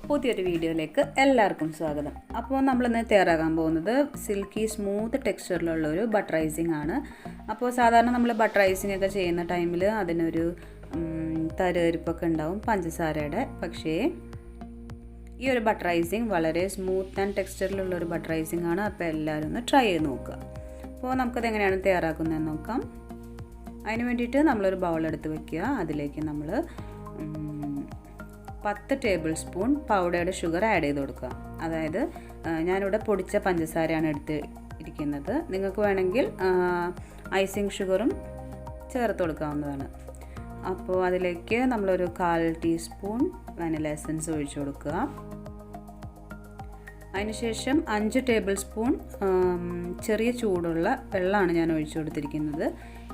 പുതിയൊരു വീഡിയോയിലേക്ക് എല്ലാവർക്കും സ്വാഗതം. അപ്പോൾ നമ്മളിന്ന് തയ്യാറാക്കാൻ പോകുന്നത് സിൽക്കി സ്മൂത്ത് ടെക്സ്ചറിലുള്ള ഒരു ബട്ടർ ഐസിംഗ് ആണ്. അപ്പോൾ സാധാരണ നമ്മൾ ബട്ടർ ഐസിംഗ് ഒക്കെ ചെയ്യുന്ന ടൈമിൽ അതിനൊരു തരുതരിപ്പൊക്കെ ഉണ്ടാവും പഞ്ചസാരയുടെ. പക്ഷേ ഈ ഒരു ബട്ടർ ഐസിംഗ് വളരെ സ്മൂത്ത് ആൻഡ് ടെക്സ്ചറിലുള്ള ഒരു ബട്ടർ ഐസിംഗ് ആണ്. അപ്പോൾ എല്ലാവരും ഒന്ന് ട്രൈ ചെയ്ത് നോക്കുക. അപ്പോൾ നമുക്കത് എങ്ങനെയാണ് തയ്യാറാക്കുന്നതെന്ന് നോക്കാം. അതിന് വേണ്ടിയിട്ട് നമ്മളൊരു ബൗൾ എടുത്ത് വെക്കുക. അതിലേക്ക് നമ്മൾ 10 table spoon powdered sugar add ചെയ്ത് കൊടുക്കുക. അതായത് ഞാനിവിടെ പൊടിച്ച പഞ്ചസാരയാണ് എടുത്ത് ഇരിക്കുന്നത്. നിങ്ങൾക്ക് വേണമെങ്കിൽ ഐസിങ് ഷുഗറും ചേർത്ത് കൊടുക്കാവുന്നതാണ്. അപ്പോൾ അതിലേക്ക് നമ്മളൊരു 1/4 ടീസ്പൂൺ വാനില എസൻസ് ഒഴിച്ചു കൊടുക്കുക. അതിനുശേഷം 5 ടേബിൾ സ്പൂൺ ചെറിയ ചൂടുള്ള വെള്ളമാണ് ഞാൻ ഒഴിച്ചു കൊടുത്തിരിക്കുന്നത്.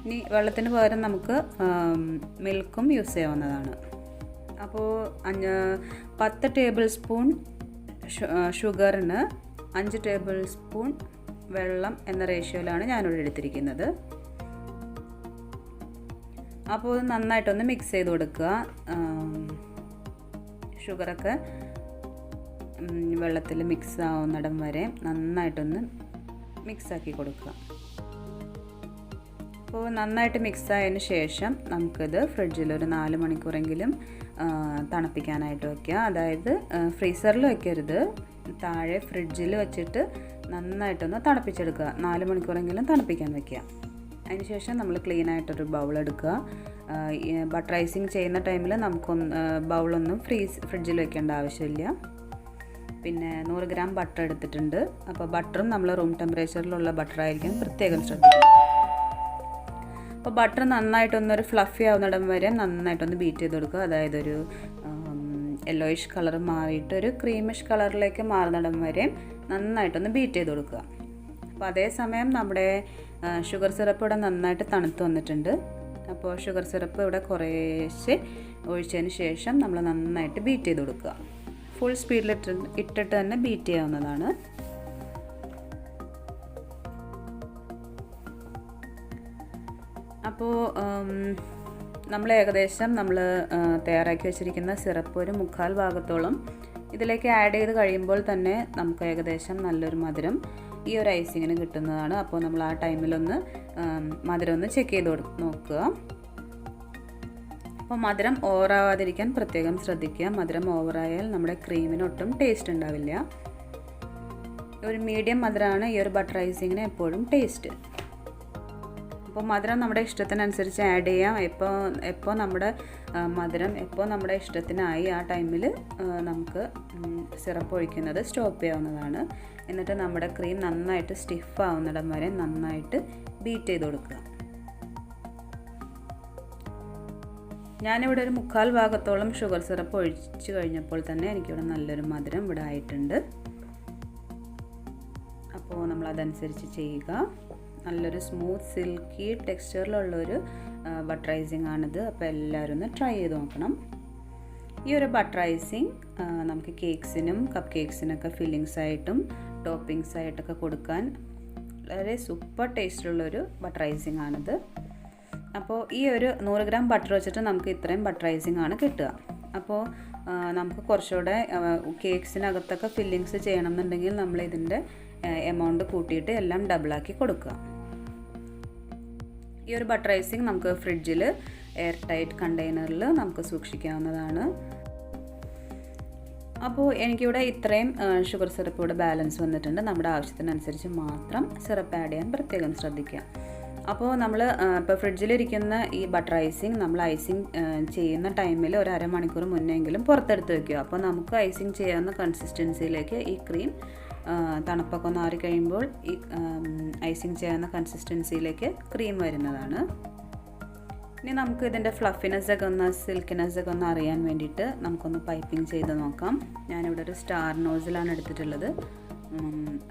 ഇനി വെള്ളത്തിന് പകരം നമുക്ക് മിൽക്കും യൂസ് ചെയ്യാവുന്നതാണ്. അപ്പോൾ 10 ടേബിൾ സ്പൂൺ ഷുഗറിന് 5 ടേബിൾ സ്പൂൺ വെള്ളം എന്ന റേഷ്യോയിലാണ് ഞാനിവിടെ എടുത്തിരിക്കുന്നത്. അപ്പോൾ ഇത് നന്നായിട്ടൊന്ന് മിക്സ് ചെയ്ത് കൊടുക്കുക. ഷുഗറൊക്കെ വെള്ളത്തിൽ മിക്സ് ആവുന്നിടം വരെ നന്നായിട്ടൊന്ന് മിക്സാക്കി കൊടുക്കുക. അപ്പോൾ നന്നായിട്ട് മിക്സ് ആയതിന് ശേഷം നമുക്കിത് ഫ്രിഡ്ജിൽ ഒരു 4 മണിക്കൂറെങ്കിലും തണുപ്പിക്കാനായിട്ട് വയ്ക്കുക. അതായത് ഫ്രീസറിൽ വയ്ക്കരുത്, താഴെ ഫ്രിഡ്ജിൽ വെച്ചിട്ട് നന്നായിട്ടൊന്ന് തണുപ്പിച്ചെടുക്കുക. 4 മണിക്കൂറെങ്കിലും തണുപ്പിക്കാൻ വയ്ക്കുക. അതിനുശേഷം നമ്മൾ ക്ലീൻ ആയിട്ടൊരു ബൗൾ എടുക്കുക. ബട്ടർ ഐസിങ് ചെയ്യുന്ന ടൈമിൽ ബൗളൊന്നും ഫ്രിഡ്ജിൽ വെക്കേണ്ട ആവശ്യമില്ല. പിന്നെ 100 ഗ്രാം ബട്ടർ എടുത്തിട്ടുണ്ട്. അപ്പോൾ ബട്ടറും നമ്മൾ റൂം ടെമ്പറേച്ചറിലുള്ള ബട്ടറായിരിക്കും പ്രത്യേകം ശ്രദ്ധിക്കുക. അപ്പോൾ ബട്ടർ നന്നായിട്ടൊന്നൊരു ഫ്ലഫി ആവുന്നിടം വരെ നന്നായിട്ടൊന്ന് ബീറ്റ് ചെയ്ത് കൊടുക്കുക. അതായത് ഒരു യെല്ലോയിഷ് കളർ മാറിയിട്ട് ഒരു ക്രീമിഷ് കളറിലേക്ക് മാറുന്നിടം വരെ നന്നായിട്ടൊന്ന് ബീറ്റ് ചെയ്ത് കൊടുക്കുക. അപ്പോൾ അതേസമയം നമ്മുടെ ഷുഗർ സിറപ്പ് ഇവിടെ നന്നായിട്ട് തണുത്ത് വന്നിട്ടുണ്ട്. അപ്പോൾ ഷുഗർ സിറപ്പ് ഇവിടെ കുറേശ്ശെ ഒഴിച്ചതിന് ശേഷം നമ്മൾ നന്നായിട്ട് ബീറ്റ് ചെയ്ത് കൊടുക്കുക. ഫുൾ സ്പീഡിൽ ഇട്ടിട്ട് തന്നെ ബീറ്റ് ചെയ്യാവുന്നതാണ്. അപ്പോൾ നമ്മൾ ഏകദേശം തയ്യാറാക്കി വെച്ചിരിക്കുന്ന സിറപ്പ് ഒരു 1/4 ഭാഗത്തോളം ഇതിലേക്ക് ആഡ് ചെയ്ത് കഴിയുമ്പോൾ തന്നെ നമുക്ക് ഏകദേശം നല്ലൊരു മധുരം ഈ ഒരു ഐസിങ്ങിന് കിട്ടുന്നതാണ്. അപ്പോൾ നമ്മൾ ആ ടൈമിലൊന്ന് മധുരം ഒന്ന് ചെക്ക് ചെയ്ത് നോക്കുക. അപ്പോൾ മധുരം ഓവറാവാതിരിക്കാൻ പ്രത്യേകം ശ്രദ്ധിക്കുക. മധുരം ഓവറായാൽ നമ്മുടെ ക്രീമിന് ഒട്ടും ടേസ്റ്റ് ഉണ്ടാവില്ല. ഒരു മീഡിയം മധുരമാണ് ഈ ഒരു ബട്ടർ ഐസിങ്ങിന് എപ്പോഴും ടേസ്റ്റ്. അപ്പോൾ മധുരം നമ്മുടെ ഇഷ്ടത്തിനനുസരിച്ച് ആഡ് ചെയ്യാം. എപ്പോൾ നമ്മുടെ ഇഷ്ടത്തിനായി ആ ടൈമിൽ നമുക്ക് സിറപ്പ് ഒഴിക്കുന്നത് സ്റ്റോപ്പ് ചെയ്യാവുന്നതാണ്. എന്നിട്ട് നമ്മുടെ ക്രീം നന്നായിട്ട് സ്റ്റിഫ് ആവുന്നിടം വരെ നന്നായിട്ട് ബീറ്റ് ചെയ്ത് കൊടുക്കുക. ഞാനിവിടെ ഒരു 1/4 ഭാഗത്തോളം ഷുഗർ സിറപ്പ് ഒഴിച്ച് കഴിഞ്ഞപ്പോൾ തന്നെ എനിക്കിവിടെ നല്ലൊരു മധുരം ഇവിടെ ആയിട്ടുണ്ട്. അപ്പോൾ നമ്മളതനുസരിച്ച് ചെയ്യുക. നല്ലൊരു സ്മൂത്ത് സിൽക്കി ടെക്സ്ചറിലുള്ളൊരു ബട്ടർ ഐസിങ് ആണിത്. അപ്പോൾ എല്ലാവരും ഒന്ന് ട്രൈ ചെയ്ത് നോക്കണം. ഈ ഒരു ബട്ടർ ഐസിങ് നമുക്ക് കേക്ക്സിനും കപ്പ് കേക്ക്സിനൊക്കെ ഫില്ലിങ്സ് ആയിട്ടും ടോപ്പിങ്സ് ആയിട്ടൊക്കെ കൊടുക്കാൻ വളരെ സൂപ്പർ ടേസ്റ്റുള്ളൊരു ബട്ടർ ഐസിങ് ആണിത്. അപ്പോൾ ഈ ഒരു 100 ഗ്രാം ബട്ടർ വെച്ചിട്ട് നമുക്ക് ഇത്രയും ബട്ടർ ഐസിങ് ആണ് കിട്ടുക. അപ്പോൾ നമുക്ക് കുറച്ചുകൂടെ കേക്ക്സിനകത്തൊക്കെ ഫില്ലിങ്സ് ചെയ്യണമെന്നുണ്ടെങ്കിൽ നമ്മൾ ഇതിൻ്റെ എമൗണ്ട് കൂട്ടിയിട്ട് എല്ലാം ഡബിളാക്കി കൊടുക്കുക. ഈ ഒരു ബട്ടർ ഐസിങ് നമുക്ക് ഫ്രിഡ്ജിൽ എയർ ടൈറ്റ് കണ്ടെയ്നറിൽ നമുക്ക് സൂക്ഷിക്കാവുന്നതാണ്. അപ്പോൾ എനിക്കിവിടെ ഇത്രയും ഷുഗർ സിറപ്പ് ഇവിടെ ബാലൻസ് വന്നിട്ടുണ്ട്. നമ്മുടെ ആവശ്യത്തിനനുസരിച്ച് മാത്രം സിറപ്പ് ആഡ് ചെയ്യാൻ പ്രത്യേകം ശ്രദ്ധിക്കുക. അപ്പോൾ നമ്മൾ ഇപ്പോൾ ഫ്രിഡ്ജിലിരിക്കുന്ന ഈ ബട്ടർ ഐസിങ് നമ്മൾ ഐസിങ് ചെയ്യുന്ന ടൈമിൽ ഒരു അരമണിക്കൂർ മുന്നെങ്കിലും പുറത്തെടുത്ത് വയ്ക്കുക. അപ്പോൾ നമുക്ക് ഐസിങ് ചെയ്യാവുന്ന കൺസിസ്റ്റൻസിയിലേക്ക് ഈ ക്രീം തണുപ്പൊക്കെ ഒന്ന് ആറിക്കഴിയുമ്പോൾ ഈ ഐസിങ് ചെയ്യാവുന്ന കൺസിസ്റ്റൻസിയിലേക്ക് ക്രീം വരുന്നതാണ്. ഇനി നമുക്ക് ഇതിൻ്റെ ഫ്ലഫിനെസ്സൊക്കെ സിൽക്കിനെസ്സൊക്കെ ഒന്ന് അറിയാൻ വേണ്ടിയിട്ട് നമുക്കൊന്ന് പൈപ്പിംഗ് ചെയ്ത് നോക്കാം. ഞാനിവിടെ ഒരു സ്റ്റാർ നോസിലാണ് എടുത്തിട്ടുള്ളത്.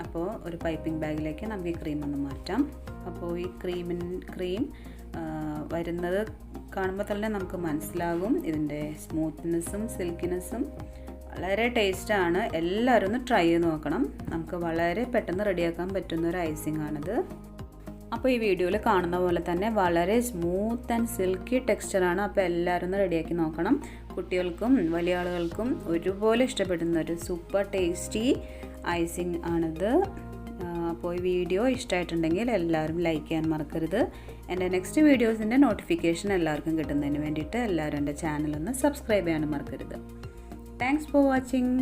അപ്പോൾ ഒരു പൈപ്പിംഗ് ബാഗിലേക്ക് നമുക്ക് ഈ ക്രീം ഒന്ന് മാറ്റാം. അപ്പോൾ ഈ ക്രീം വരുന്നത് കാണുമ്പോൾ തന്നെ നമുക്ക് മനസ്സിലാകും. ഇതിൻ്റെ സ്മൂത്ത്നെസ്സും സിൽക്കിനെസ്സും വളരെ ടേസ്റ്റാണ്. എല്ലാവരും ഒന്ന് ട്രൈ ചെയ്ത് നോക്കണം. നമുക്ക് വളരെ പെട്ടെന്ന് റെഡിയാക്കാൻ പറ്റുന്ന ഒരു ഐസിങ് ആണിത്. അപ്പോൾ ഈ വീഡിയോയിൽ കാണുന്ന പോലെ തന്നെ വളരെ സ്മൂത്ത് ആൻഡ് സിൽക്കി ടെക്സ്ചറാണ്. അപ്പോൾ എല്ലാവരും ഒന്ന് റെഡിയാക്കി നോക്കണം. കുട്ടികൾക്കും വലിയ ആളുകൾക്കും ഒരുപോലെ ഇഷ്ടപ്പെടുന്ന ഒരു സൂപ്പർ ടേസ്റ്റി ഐസിങ് ആണിത്. അപ്പോൾ ഈ വീഡിയോ ഇഷ്ടമായിട്ടുണ്ടെങ്കിൽ എല്ലാവരും ലൈക്ക് ചെയ്യാൻ മറക്കരുത്. എൻ്റെ നെക്സ്റ്റ് വീഡിയോസിൻ്റെ നോട്ടിഫിക്കേഷൻ എല്ലാവർക്കും കിട്ടുന്നതിന് വേണ്ടിയിട്ട് എല്ലാവരും എൻ്റെ ചാനലൊന്ന് സബ്സ്ക്രൈബ് ചെയ്യാനും മറക്കരുത്. Thanks for watching.